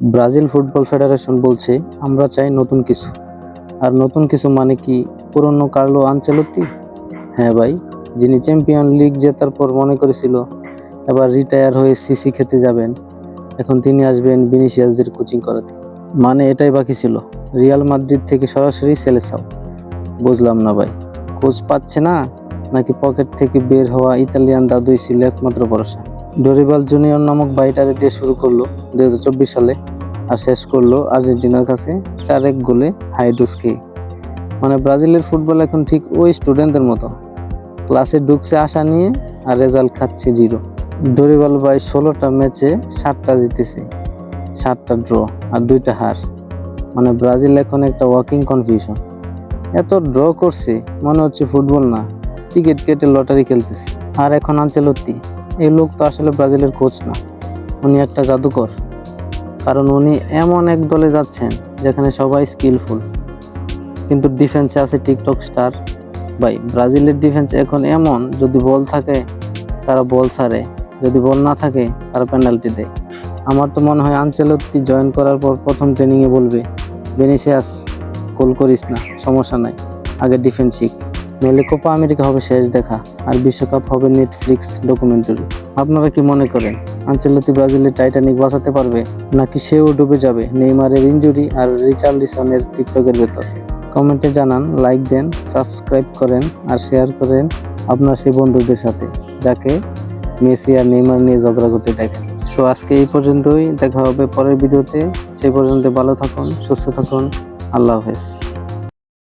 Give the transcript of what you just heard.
Brazil football federation বলছে আমরা চাই নতুন কিছু। আর নতুন কিছু মানে কি পুরনো কার্লো আনচেলত্তি? হ্যাঁ ভাই, যিনি চ্যাম্পিয়ন লিগ জেতার পর মনে করেছিল এবার রিটায়ার হয়ে সিসি খেতে যাবেন, এখন তিনি আসবেন ভিনিসিয়াসদের কোচিং করাতে। মানে এটাই বাকি ছিল, রিয়াল মাদ্রিদ থেকে সরাসরি সেলেসাও। বুঝলাম না ভাই, কোচ পাচ্ছে না নাকি পকেট থেকে বের হওয়া ইতালিয়ান দাদুই ছিল একমাত্র ভরসা? ডরিবাল জুনিয়র নামক বাইটারে দিয়ে শুরু করলো 2024 সালে, আর শেষ করলো আর্জেন্টিনার কাছে 4-1 গোলে হাইডুস খেয়ে। মানে ব্রাজিলের ফুটবল এখন ঠিক ওই স্টুডেন্টদের মতো, ক্লাসে ঢুকছে আশা নিয়ে আর রেজাল্ট খাচ্ছে 0। ডরিবাল ভাই 16টা ম্যাচে 7টা জিতেছে, 7টা ড্র আর 2টা হার। মানে ব্রাজিল এখন একটা ওয়াকিং কনফিউশন। এত ড্র করছে মনে হচ্ছে ফুটবল না, টিকিট কেটে লটারি খেলতেছে। আর এখন আনচেলত্তি, এই লোক তো আসলে ব্রাজিলের কোচ না, উনি একটা জাদুকর। কারণ উনি এমন এক দলে যাচ্ছেন যেখানে সবাই স্কিলফুল, কিন্তু ডিফেন্সে আছে টিকটক স্টার। ভাই ব্রাজিলের ডিফেন্স এখন এমন, যদি বল থাকে তারা বল ছাড়ে, যদি বল না থাকে তারা পেনাল্টি দেয়। আমার তো মনে হয় আনচেলত্তি জয়েন করার পর প্রথম ট্রেনিংয়ে বলবে, ভিনিসিয়াস গোল করিস না, সমস্যা নাই, আগে ডিফেন্স শিখ। নইলে কোপা আমেরিকা হবে শেষ দেখা, আর বিশ্বকাপ হবে নেটফ্লিক্স ডকুমেন্টারি। আপনারা কি মনে করেন আনচেলত্তি ব্রাজিলের টাইটানিক বাঁচাতে পারবে, নাকি সেও ডুবে যাবে নেইমারের ইনজুরি আর রিচার্লিসনের টিকটকের ভেতর? কমেন্টে জানান, লাইক দেন, সাবস্ক্রাইব করেন আর শেয়ার করেন আপনার সেই বন্ধুদের সাথে যাকে মেসি আর নেইমার নিয়ে ঝগড়া করতে দেখেন। সো আজকে এই পর্যন্তই, দেখা হবে পরের ভিডিওতে। সেই পর্যন্ত ভালো থাকুন, সুস্থ থাকুন, আল্লাহ হাফেজ।